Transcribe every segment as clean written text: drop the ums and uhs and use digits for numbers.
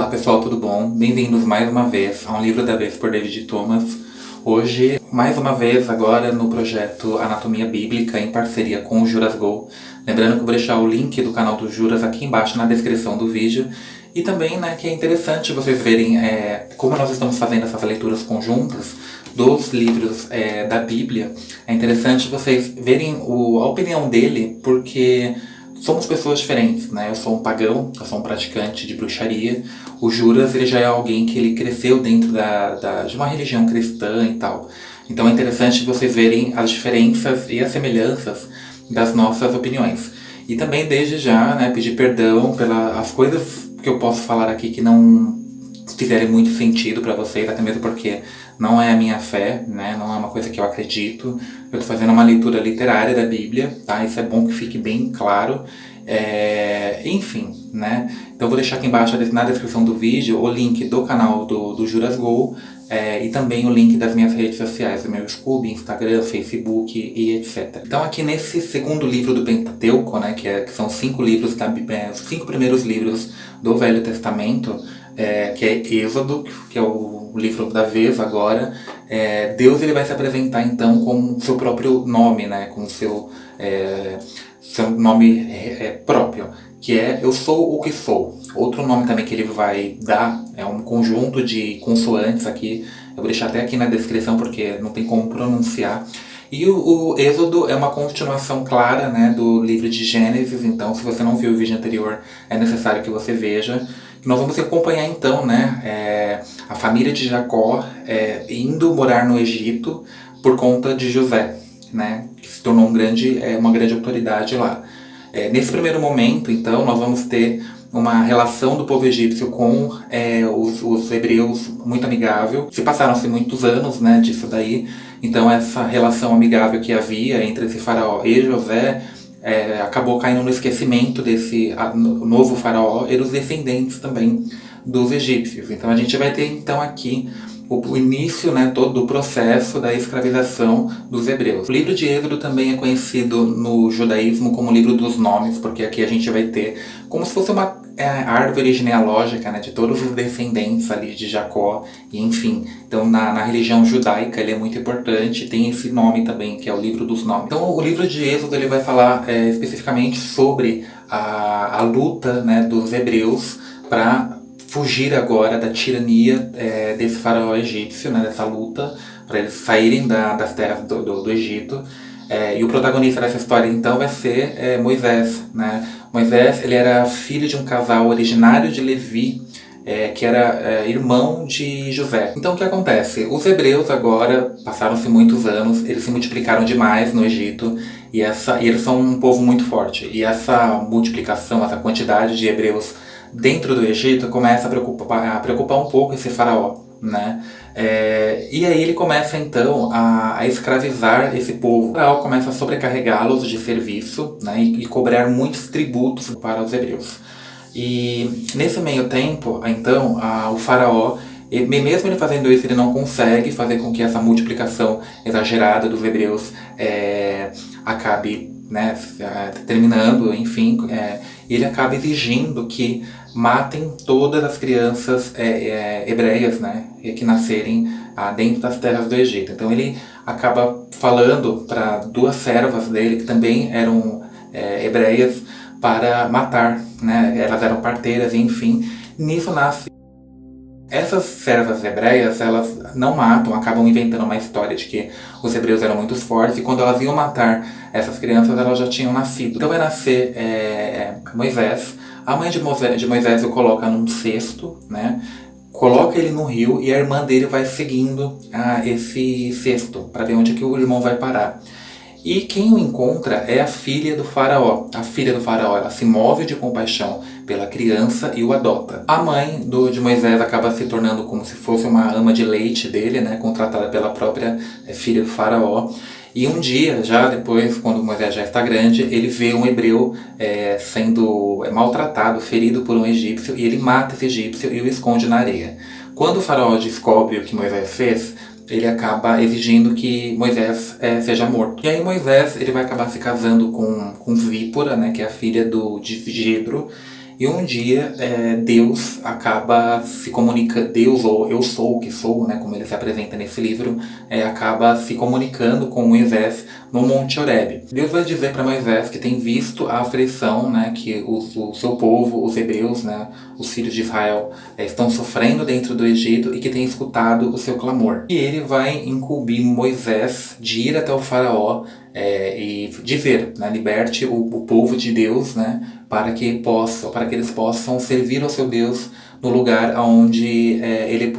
Olá pessoal, tudo bom? Bem-vindos mais uma vez a Um Livro da Vez por David Thomas. Hoje, mais uma vez, agora no projeto Anatomia Bíblica em parceria com o Juras Go. Lembrando que eu vou deixar o link do canal do Juras aqui embaixo na descrição do vídeo. E também, que é interessante vocês verem como nós estamos fazendo essas leituras conjuntas dos livros da Bíblia. É interessante vocês verem a opinião dele, porque somos pessoas diferentes, né? Eu sou um pagão, eu sou um praticante de bruxaria. O Juras, ele já é alguém que ele cresceu dentro de uma religião cristã e tal. Então é interessante vocês verem as diferenças e as semelhanças das nossas opiniões. E também desde já, pedir perdão pelas coisas que eu posso falar aqui que não fizerem muito sentido para vocês, até mesmo porque não é a minha fé, né? Não é uma coisa que eu acredito. Eu estou fazendo uma leitura literária da Bíblia, tá? Isso é bom que fique bem claro. Enfim, né? Então eu vou deixar aqui embaixo na descrição do vídeo o link do canal do Juras Go e também o link das minhas redes sociais, do meu Scooby, Instagram, Facebook e etc. Então aqui nesse segundo livro do Pentateuco, né, que são 5 livros os 5 primeiros livros do Velho Testamento, que é Êxodo, que é o livro da vez agora, Deus ele vai se apresentar então com seu próprio nome, né, com seu nome próprio, que é Eu Sou o que Sou. Outro nome também que ele vai dar é um conjunto de consoantes aqui, eu vou deixar até aqui na descrição porque não tem como pronunciar. E o Êxodo é uma continuação clara, né, do livro de Gênesis, então se você não viu o vídeo anterior é necessário que você veja. Nós vamos acompanhar então, a família de Jacó indo morar no Egito por conta de José, né, que se tornou uma grande autoridade lá. Nesse primeiro momento, então, nós vamos ter uma relação do povo egípcio com os hebreus muito amigável. Se passaram-se muitos anos, né, disso daí, então essa relação amigável que havia entre esse faraó e José acabou caindo no esquecimento desse novo faraó e dos descendentes também dos egípcios. Então a gente vai ter então aqui o início, todo o processo da escravização dos hebreus. O livro de Êxodo também é conhecido no judaísmo como o livro dos nomes, porque aqui a gente vai ter como se fosse uma árvore genealógica, de todos os descendentes ali de Jacó, e enfim. Então na religião judaica ele é muito importante, tem esse nome também, que é o livro dos nomes. Então o livro de Êxodo ele vai falar especificamente sobre a luta, dos hebreus para fugir agora da tirania desse faraó egípcio, dessa luta, para eles saírem das terras do Egito. E o protagonista dessa história então vai ser Moisés, né? Moisés ele era filho de um casal originário de Levi, que era irmão de José. Então o que acontece? Os hebreus agora, passaram-se muitos anos, eles se multiplicaram demais no Egito, e eles são um povo muito forte. E essa multiplicação, essa quantidade de hebreus dentro do Egito começa a preocupar um pouco esse faraó, né? E aí ele começa então a escravizar esse povo. O faraó começa a sobrecarregá-los de serviço, e cobrar muitos tributos para os hebreus. E nesse meio tempo, então, o faraó, mesmo ele fazendo isso, ele não consegue fazer com que essa multiplicação exagerada dos hebreus acabe terminando, enfim, ele acaba exigindo que matem todas as crianças hebreias, que nascerem dentro das terras do Egito. Então ele acaba falando para 2 servas dele, que também eram hebreias, para matar, elas eram parteiras, enfim. Nisso nasce. Essas servas hebreias, elas não matam, acabam inventando uma história de que os hebreus eram muito fortes, e quando elas iam matar essas crianças, elas já tinham nascido. Então vai nascer Moisés. A mãe de Moisés o coloca num cesto, coloca ele no rio, e a irmã dele vai seguindo esse cesto para ver onde que o irmão vai parar. E quem o encontra é a filha do faraó. A filha do faraó, ela se move de compaixão pela criança e o adota. A mãe de Moisés acaba se tornando como se fosse uma ama de leite dele, contratada pela própria filha do faraó. E um dia, já depois, quando Moisés já está grande, ele vê um hebreu sendo maltratado, ferido por um egípcio, e ele mata esse egípcio e o esconde na areia. Quando o faraó descobre o que Moisés fez, ele acaba exigindo que Moisés seja morto. E aí Moisés ele vai acabar se casando com Zípora, que é a filha de Jetro, E um dia Deus acaba se comunicando, Deus ou eu sou o que sou, né, como ele se apresenta nesse livro, acaba se comunicando com Moisés no Monte Horebe. Deus vai dizer para Moisés que tem visto a aflição, né, que o seu povo, os hebreus, né, os filhos de Israel, estão sofrendo dentro do Egito e que tem escutado o seu clamor. E ele vai incumbir Moisés de ir até o faraó e dizer, né, liberte o povo de Deus, né, para que eles possam servir ao seu Deus no lugar onde ele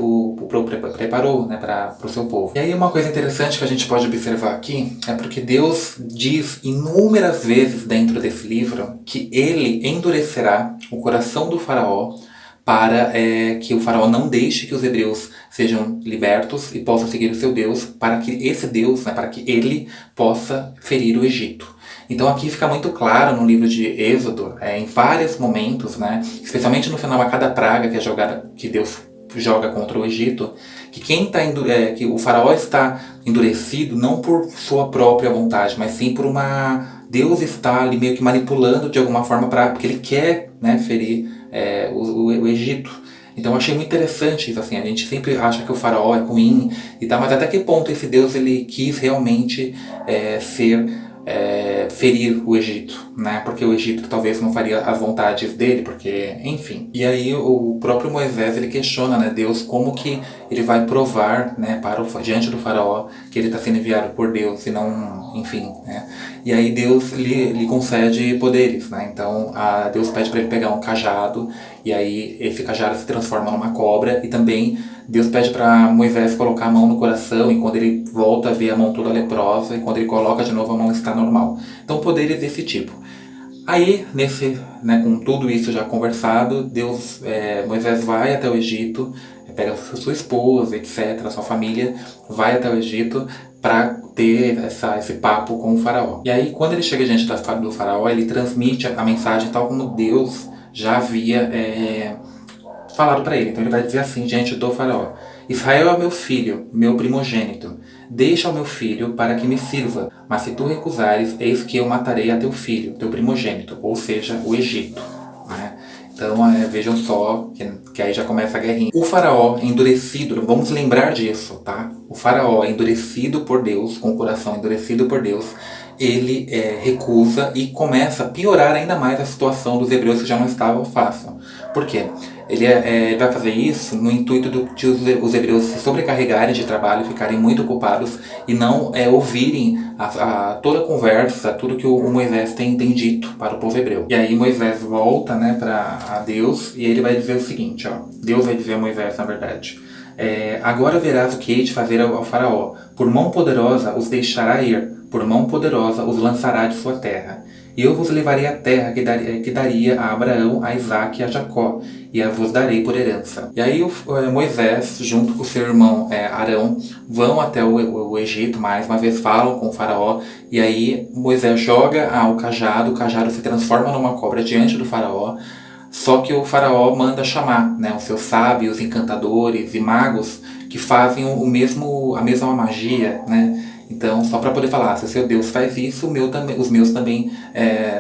preparou, né, para o seu povo. E aí uma coisa interessante que a gente pode observar aqui é porque Deus diz inúmeras vezes dentro desse livro que ele endurecerá o coração do faraó para que o faraó não deixe que os hebreus sejam libertos e possam seguir o seu Deus, para que esse Deus, né, para que ele possa ferir o Egito. Então aqui fica muito claro no livro de Êxodo, em vários momentos, né, especialmente no final a cada praga que Deus joga contra o Egito, que que o faraó está endurecido não por sua própria vontade, mas sim por Deus está ali meio que manipulando de alguma forma porque ele quer, né, ferir o Egito. Então eu achei muito interessante isso, assim, a gente sempre acha que o faraó é ruim e tal, mas até que ponto esse Deus ele quis realmente ferir o Egito, né? Porque o Egito talvez não faria as vontades dele, porque, enfim. E aí o próprio Moisés ele questiona, né, Deus como que ele vai provar, né, diante do faraó que ele está sendo enviado por Deus e não, enfim, né? E aí Deus lhe concede poderes, né? Então Deus pede para ele pegar um cajado e aí esse cajado se transforma numa cobra e também Deus pede para Moisés colocar a mão no coração e quando ele volta a ver a mão toda leprosa e quando ele coloca de novo a mão está normal. Então poderes desse tipo. Aí, né, com tudo isso já conversado, Moisés vai até o Egito, pega sua esposa, etc., sua família, vai até o Egito para ter esse papo com o faraó. E aí, quando ele chega diante do faraó, ele transmite a mensagem tal como Deus já havia falado para ele. Então ele vai dizer assim diante do faraó: Israel é meu filho, meu primogênito. Deixa o meu filho para que me sirva. Mas se tu recusares, eis que eu matarei a teu filho, teu primogênito, ou seja, o Egito. Né? Então vejam só que aí já começa a guerrinha. O faraó endurecido, vamos lembrar disso, tá? O faraó endurecido por Deus, com o coração endurecido por Deus, ele recusa e começa a piorar ainda mais a situação dos hebreus que já não estava fácil. Por quê? Ele vai fazer isso no intuito de os hebreus se sobrecarregarem de trabalho, ficarem muito ocupados e não ouvirem toda a conversa, tudo que o Moisés tem dito para o povo hebreu. E aí Moisés volta, né, para Deus e ele vai dizer o seguinte, ó, Deus vai dizer a Moisés, na verdade: agora verás o que hei de fazer ao faraó. Por mão poderosa os deixará ir, por mão poderosa os lançará de sua terra. E eu vos levarei à terra que daria a Abraão, a Isaque e a Jacó, e a vos darei por herança. E aí Moisés, junto com seu irmão Arão, vão até o Egito, mais uma vez falam com o faraó, e aí Moisés joga o cajado se transforma numa cobra diante do faraó, só que o faraó manda chamar, né, os seus sábios, encantadores e magos que fazem a mesma magia, né? Então, só para poder falar, se o seu Deus faz isso, os meus também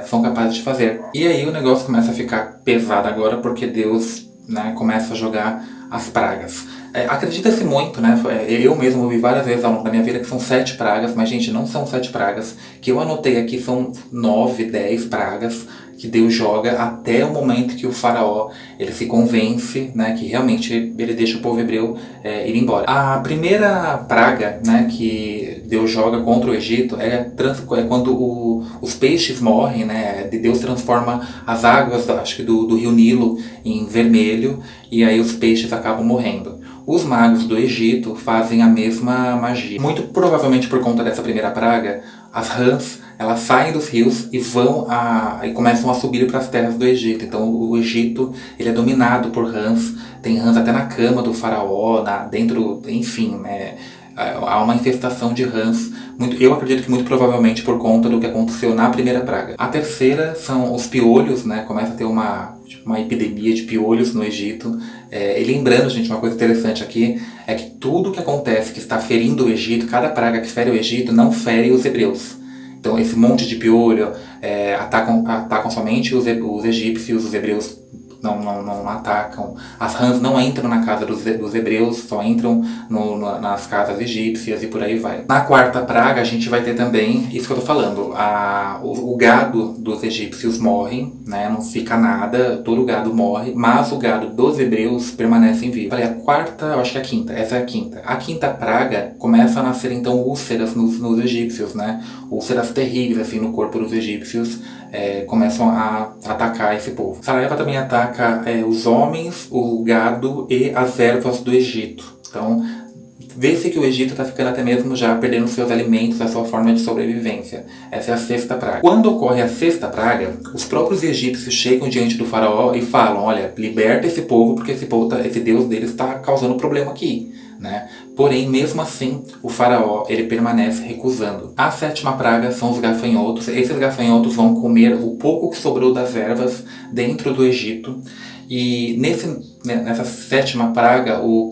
são capazes de fazer. E aí o negócio começa a ficar pesado agora, porque Deus, né, começa a jogar as pragas. Acredita-se muito, né? Eu mesmo ouvi várias vezes ao longo da minha vida que são 7 pragas, mas gente, não são 7 pragas. Que eu anotei aqui são 9, 10 pragas que Deus joga até o momento que o faraó ele se convence, né, que realmente ele deixa o povo hebreu ir embora. A primeira praga, né, que Deus joga contra o Egito é quando os peixes morrem, né, Deus transforma as águas, acho que do rio Nilo em vermelho e aí os peixes acabam morrendo. Os magos do Egito fazem a mesma magia. Muito provavelmente por conta dessa primeira praga, as rãs elas saem dos rios e e começam a subir para as terras do Egito. Então o Egito ele é dominado por rãs, tem rãs até na cama do faraó, enfim, né? Há uma infestação de rãs, eu acredito que muito provavelmente por conta do que aconteceu na primeira praga. A terceira são os piolhos, né? Começa a ter uma epidemia de piolhos no Egito. E lembrando, gente, uma coisa interessante aqui, é que tudo que acontece que está ferindo o Egito, cada praga que fere o Egito, não fere os hebreus. Então esse monte de piolho atacam somente os egípcios, os hebreus não atacam. As rãs não entram na casa dos hebreus, só entram nas casas egípcias e por aí vai. Na quarta praga a gente vai ter também, isso que eu tô falando, o gado dos egípcios morre, né, não fica nada, todo o gado morre, mas o gado dos hebreus permanece vivo. Falei, a quarta, eu acho que é a quinta, essa é a quinta. A quinta praga começa a nascer então úlceras nos egípcios, né, úlceras terríveis assim no corpo dos egípcios, começam a atacar esse povo. Essa leva também ataca os homens, o gado e as ervas do Egito. Então, vê-se que o Egito está ficando até mesmo já perdendo seus alimentos, a sua forma de sobrevivência. Essa é a sexta praga. Quando ocorre a sexta praga, os próprios egípcios chegam diante do faraó e falam, olha, liberta esse povo porque esse Deus deles está causando problema aqui, né? Porém, mesmo assim, o faraó ele permanece recusando. A sétima praga são os gafanhotos. Esses gafanhotos vão comer o pouco que sobrou das ervas dentro do Egito. E nessa sétima praga, o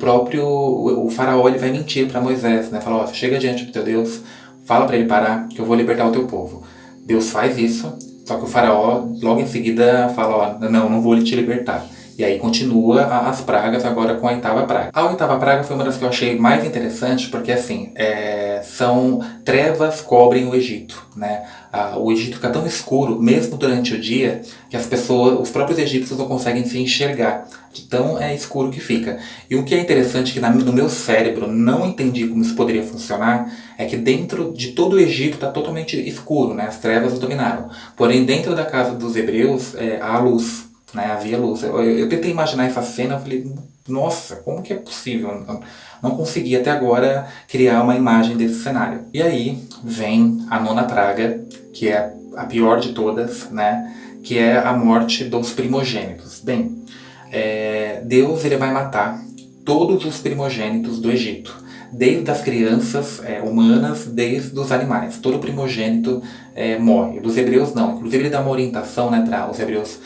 faraó ele vai mentir para Moisés, né? Fala, ó, chega diante do teu Deus, fala para ele parar que eu vou libertar o teu povo. Deus faz isso, só que o faraó logo em seguida fala, ó, não vou te libertar. E aí continua as pragas agora com a oitava praga. A oitava praga foi uma das que eu achei mais interessante, porque assim, são trevas cobrem o Egito, né? O Egito fica tão escuro, mesmo durante o dia, que os próprios egípcios não conseguem se enxergar. De tão escuro que fica. E o que é interessante, que no meu cérebro não entendi como isso poderia funcionar, é que dentro de todo o Egito está totalmente escuro, né? As trevas o dominaram. Porém, dentro da casa dos hebreus, há luz. Né, havia luz. Eu tentei imaginar essa cena, eu falei, nossa, como que é possível? Não consegui até agora criar uma imagem desse cenário. E aí vem a nona praga, que é a pior de todas, né, que é a morte dos primogênitos. Bem, Deus ele vai matar todos os primogênitos do Egito. Desde as crianças humanas, desde os animais. Todo primogênito morre. Dos hebreus não. Inclusive ele dá uma orientação, né, para os hebreus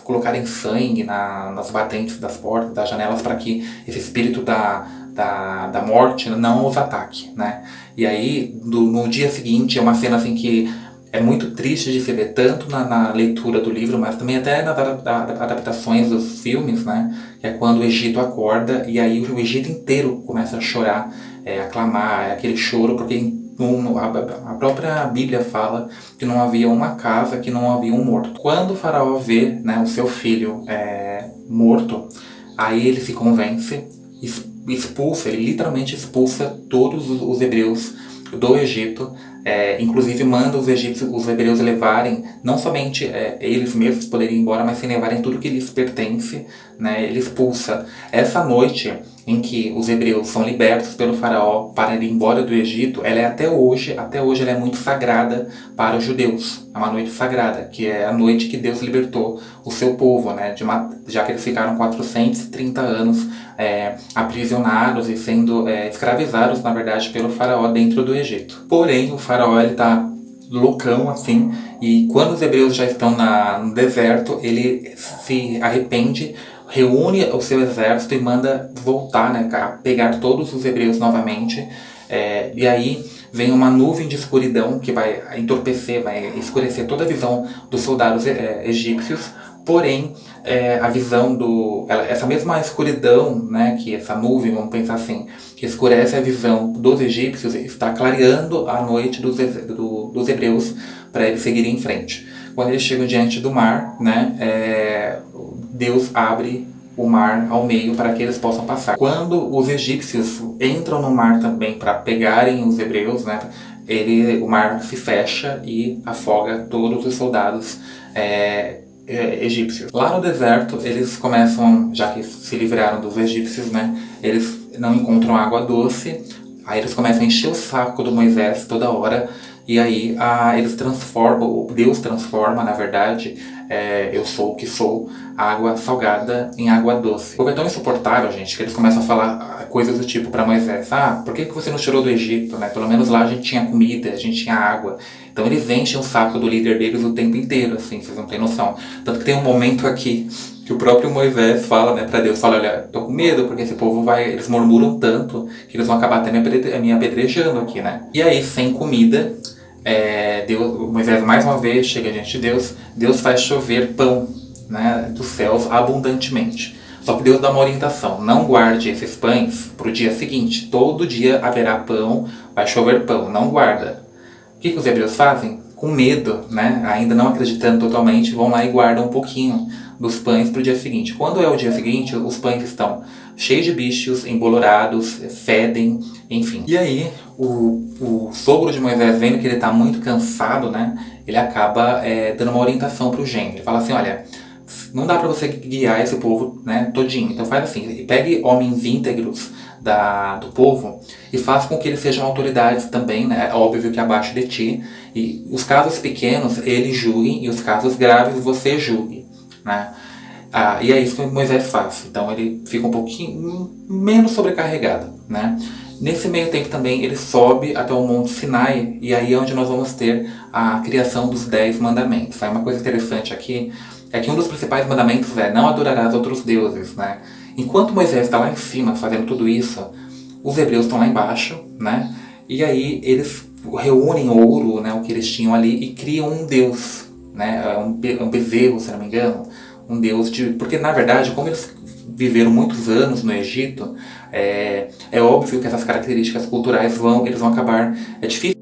colocarem sangue nas batentes das portas, das janelas, para que esse espírito da morte não os ataque, né? E aí, no dia seguinte, é uma cena assim que é muito triste de se ver, tanto na leitura do livro, mas também até nas adaptações dos filmes, né? Que é quando o Egito acorda e aí o Egito inteiro começa a chorar, a clamar, aquele choro, porque a própria Bíblia fala que não havia uma casa que não havia um morto. Quando o faraó vê, né, o seu filho morto, aí ele se convence, ele literalmente expulsa todos os hebreus do Egito, inclusive manda os hebreus levarem, não somente eles mesmos poderem ir embora, mas sem levarem tudo que lhes pertence, né, ele expulsa. Essa noite em que os hebreus são libertos pelo faraó para ir embora do Egito, ela é até hoje ela é muito sagrada para os judeus. É uma noite sagrada, que é a noite que Deus libertou o seu povo, né, já que eles ficaram 430 anos aprisionados e sendo escravizados, na verdade, pelo faraó dentro do Egito. Porém, o faraó ele tá loucão assim, e quando os hebreus já estão no deserto, ele se arrepende, reúne o seu exército e manda voltar, né, a pegar todos os hebreus novamente, e aí vem uma nuvem de escuridão que vai entorpecer, vai escurecer toda a visão dos soldados egípcios. Porém, a visão essa mesma escuridão, né, que essa nuvem, vamos pensar assim, que escurece a visão dos egípcios, está clareando a noite dos hebreus para eles seguirem em frente. Quando eles chegam diante do mar, né, Deus abre o mar ao meio para que eles possam passar. Quando os egípcios entram no mar também para pegarem os hebreus, né, o mar se fecha e afoga todos os soldados egípcios. Lá no deserto, eles começam, já que se livraram dos egípcios, né, eles não encontram água doce, aí eles começam a encher o saco do Moisés toda hora, e aí Deus transforma, na verdade, eu sou o que sou, água salgada em água doce. Porque é tão insuportável, gente, que eles começam a falar coisas do tipo para Moisés, por que você não tirou do Egito, né? Pelo menos lá a gente tinha comida, a gente tinha água. Então eles enchem o saco do líder deles o tempo inteiro, assim, vocês não têm noção. Tanto que tem um momento aqui que o próprio Moisés fala, né, para Deus, olha, tô com medo, porque esse povo eles murmuram tanto que eles vão acabar até me apedrejando aqui, né? E aí, sem comida, Moisés mais uma vez chega diante de Deus, Deus faz chover pão né, dos céus abundantemente. Só que Deus dá uma orientação: não guarde esses pães para o dia seguinte. Todo dia haverá pão, vai chover pão, não guarda. O que os hebreus fazem? Com medo, né, ainda não acreditando totalmente, vão lá e guardam um pouquinho dos pães para o dia seguinte. Quando é o dia seguinte, os pães estão cheios de bichos, embolorados, fedem, enfim. E aí, o sogro de Moisés, vendo que ele está muito cansado, né, ele acaba dando uma orientação para o genro. Ele fala assim: olha, não dá para você guiar esse povo, né, todinho. Então faz assim: pegue homens íntegros do povo e faça com que eles sejam autoridades também, né, óbvio que abaixo de ti. E os casos pequenos eles julguem e os casos graves você julgue, né. E é isso que Moisés faz. Então ele fica um pouquinho menos sobrecarregado, né. Nesse meio tempo também ele sobe até o Monte Sinai, e aí é onde nós vamos ter a criação dos 10 mandamentos. Aí uma coisa interessante aqui é que um dos principais mandamentos é: não adorarás outros deuses, né. Enquanto Moisés está lá em cima fazendo tudo isso, os hebreus estão lá embaixo, né, e aí eles reúnem ouro, né, o que eles tinham ali, e criam um deus, né, um bezerro, se não me engano, um deus porque na verdade, como eles viveram muitos anos no Egito, é óbvio que essas características culturais eles vão acabar, é difícil,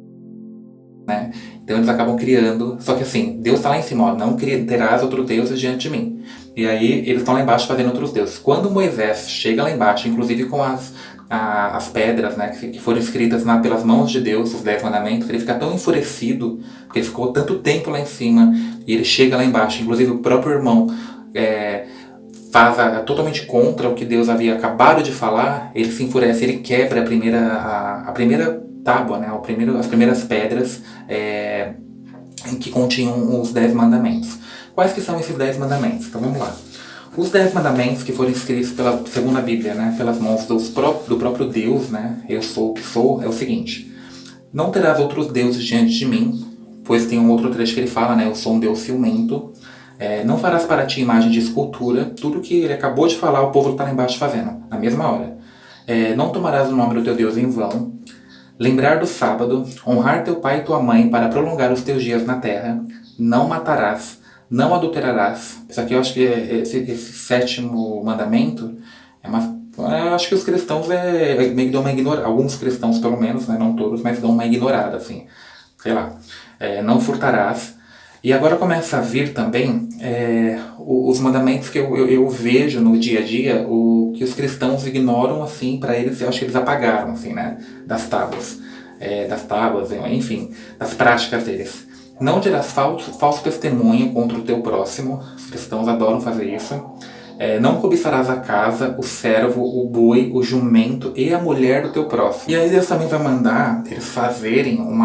né, então eles acabam criando, só que assim, Deus está lá em cima, ó: não terás outros deuses diante de mim. E aí eles estão lá embaixo fazendo outros deuses. Quando Moisés chega lá embaixo, inclusive com as pedras, né, que foram escritas pelas mãos de Deus, os 10 mandamentos, ele fica tão enfurecido, porque ele ficou tanto tempo lá em cima, e ele chega lá embaixo, inclusive o próprio irmão faz totalmente contra o que Deus havia acabado de falar, ele se enfurece, ele quebra a primeira tábua, né, as primeiras pedras em que continham os 10 mandamentos. Quais que são esses 10 mandamentos? Então vamos lá. Os 10 mandamentos que foram escritos segundo a Bíblia, né, pelas mãos do próprio Deus, né, eu sou o que sou, é o seguinte: não terás outros deuses diante de mim, pois tem um outro trecho que ele fala, né, eu sou um Deus ciumento. Não farás para ti imagem de escultura. Tudo que ele acabou de falar, o povo está lá embaixo fazendo, na mesma hora. Não tomarás o nome do teu Deus em vão. Lembrar do sábado, honrar teu pai e tua mãe para prolongar os teus dias na terra. Não matarás, não adulterarás. Isso aqui eu acho que esse 7º mandamento eu acho que os cristãos meio que dão uma ignorada. Alguns cristãos, pelo menos, né, não todos, mas dão uma ignorada, assim. Sei lá. Não furtarás. E agora começa a vir também os mandamentos que eu vejo no dia a dia, que os cristãos ignoram, assim, para eles, eu acho que eles apagaram, assim, né, das tábuas, enfim, das práticas deles. Não dirás falso testemunho contra o teu próximo. Os cristãos adoram fazer isso. Não cobiçarás a casa, o servo, o boi, o jumento e a mulher do teu próximo. E aí Deus também vai mandar eles fazerem um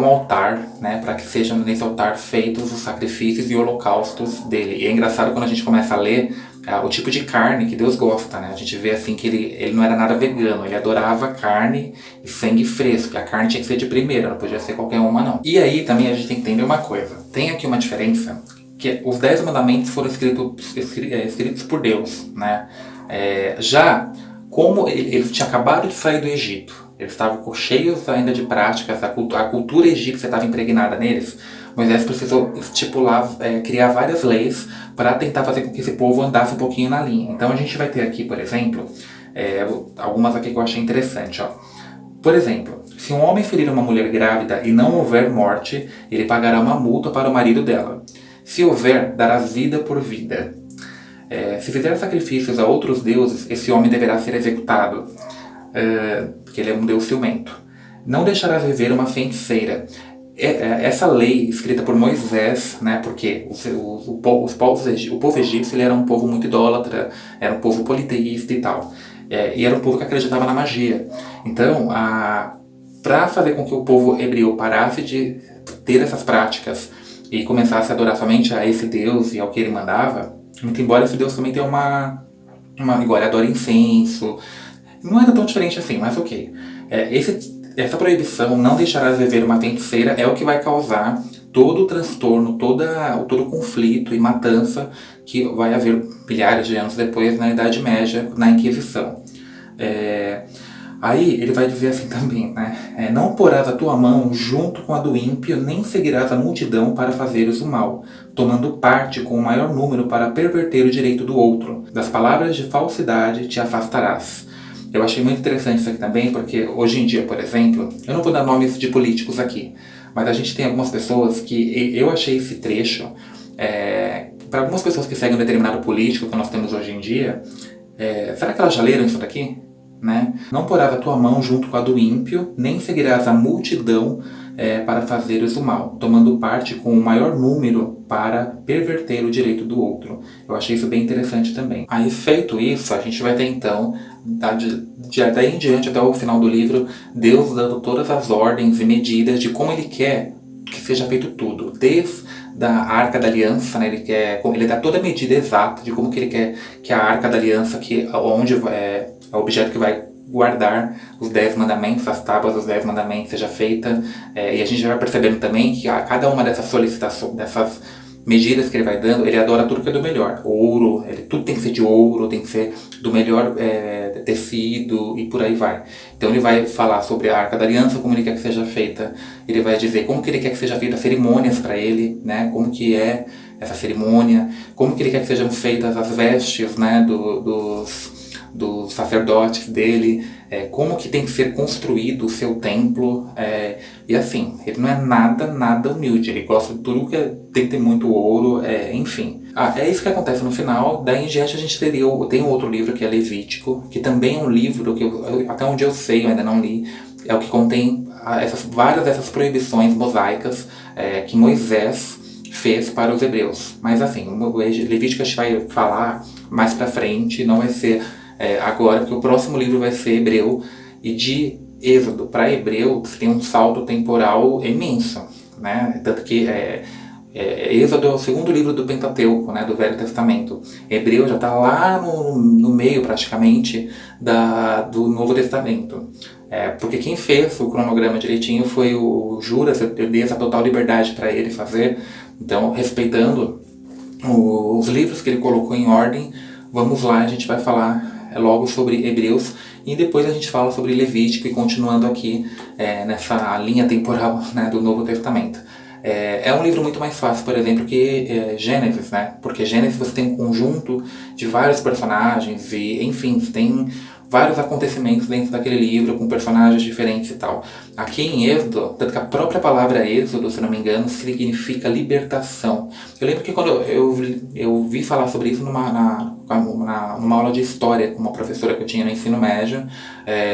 altar, né, para que sejam nesse altar feitos os sacrifícios e holocaustos dele. E é engraçado quando a gente começa a ler o tipo de carne que Deus gosta, né? A gente vê assim que ele não era nada vegano, ele adorava carne e sangue fresco, que a carne tinha que ser de primeira, não podia ser qualquer uma não. E aí também a gente tem que entender uma coisa: tem aqui uma diferença, que os 10 mandamentos foram escritos por Deus, né? Já como eles tinham acabado de sair do Egito, eles estavam cheios ainda de práticas, a cultura egípcia estava impregnada neles, Moisés precisou criar várias leis para tentar fazer com que esse povo andasse um pouquinho na linha. Então a gente vai ter aqui, por exemplo, algumas aqui que eu achei interessante. Ó. Por exemplo, se um homem ferir uma mulher grávida e não houver morte, ele pagará uma multa para o marido dela. Se houver, dará vida por vida. Se fizer sacrifícios a outros deuses, esse homem deverá ser executado, porque ele é um deus ciumento. Não deixarás viver uma feiticeira. Essa lei escrita por Moisés, né, porque o povo egípcio ele era um povo muito idólatra, era um povo politeísta e tal, e era um povo que acreditava na magia. Então, para fazer com que o povo hebreu parasse de ter essas práticas e começasse a adorar somente a esse Deus e ao que ele mandava, muito embora esse Deus também tenha igual, ele adora incenso, não era tão diferente assim, mas ok. Essa proibição, não deixarás viver uma feiticeira, é o que vai causar todo o transtorno, todo o conflito e matança que vai haver milhares de anos depois na Idade Média, na Inquisição. Aí ele vai dizer assim também, né? Não porás a tua mão junto com a do ímpio, nem seguirás a multidão para fazeres o mal, tomando parte com o maior número para perverter o direito do outro. Das palavras de falsidade te afastarás. Eu achei muito interessante isso aqui também, porque hoje em dia, por exemplo, eu não vou dar nomes de políticos aqui, mas a gente tem algumas pessoas que eu achei esse trecho, para algumas pessoas que seguem um determinado político que nós temos hoje em dia, será que elas já leram isso daqui? Né? Não porás a tua mão junto com a do ímpio, nem seguirás a multidão para fazeres o mal, tomando parte com o maior número para perverter o direito do outro. Eu achei isso bem interessante também. Aí, feito isso, a gente vai ter então, daí em diante até o final do livro, Deus dando todas as ordens e medidas de como Ele quer que seja feito tudo, desde da Arca da Aliança, né? Ele dá toda a medida exata de como que ele quer que a Arca da Aliança, onde é o objeto que vai guardar os 10 mandamentos, as tábuas dos 10 mandamentos seja feita, e a gente já vai percebendo também que a cada uma dessas solicitações, dessas medidas que ele vai dando, ele adora tudo que é do melhor. Ouro, tudo tem que ser de ouro, tem que ser do melhor tecido e por aí vai. Então ele vai falar sobre a Arca da Aliança, como ele quer que seja feita. Ele vai dizer como que ele quer que seja feita cerimônias para ele, né? Como que é essa cerimônia, como que ele quer que sejam feitas as vestes, né? Dos sacerdotes dele, como que tem que ser construído o seu templo, e assim, ele não é nada humilde, ele gosta de tudo que tem que ter muito ouro, enfim. É isso que acontece no final. Daí em diante a gente tem um outro livro que é Levítico, que também é um livro que até onde eu sei, eu ainda não li, é o que contém várias dessas proibições mosaicas que Moisés fez para os hebreus. Mas assim, o Levítico a gente vai falar mais pra frente, não vai ser agora, porque o próximo livro vai ser Hebreu, e de Êxodo para Hebreu tem um salto temporal imenso, né? Tanto que Êxodo é o segundo livro do Pentateuco, né, do Velho Testamento. Hebreu já está lá no meio, praticamente, do Novo Testamento. Porque quem fez o cronograma direitinho foi o Juras. Eu dei essa total liberdade para ele fazer. Então, respeitando os livros que ele colocou em ordem, vamos lá, a gente vai falar logo sobre Hebreus, e depois a gente fala sobre Levítico, e continuando aqui nessa linha temporal, né, do Novo Testamento. É um livro muito mais fácil, por exemplo, que Gênesis, né? Porque Gênesis você tem um conjunto de vários personagens e, enfim, você tem vários acontecimentos dentro daquele livro com personagens diferentes e tal. Aqui em Êxodo, tanto que a própria palavra Êxodo, se não me engano, significa libertação. Eu lembro que quando eu vi falar sobre isso numa aula de história com uma professora que eu tinha no ensino médio,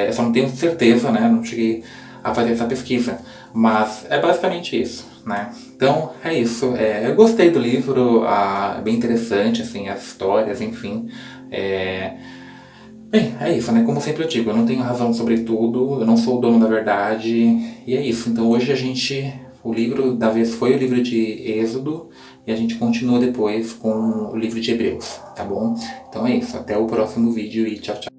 eu só não tenho certeza, né? Não cheguei a fazer essa pesquisa, mas é basicamente isso, né? Então é isso. Eu gostei do livro, é bem interessante, assim, as histórias, enfim. Bem, é isso, né? Como sempre eu digo, eu não tenho razão sobre tudo, eu não sou o dono da verdade, e é isso. Então hoje o livro da vez foi o livro de Êxodo, e a gente continua depois com o livro de Hebreus, tá bom? Então é isso, até o próximo vídeo e tchau, tchau.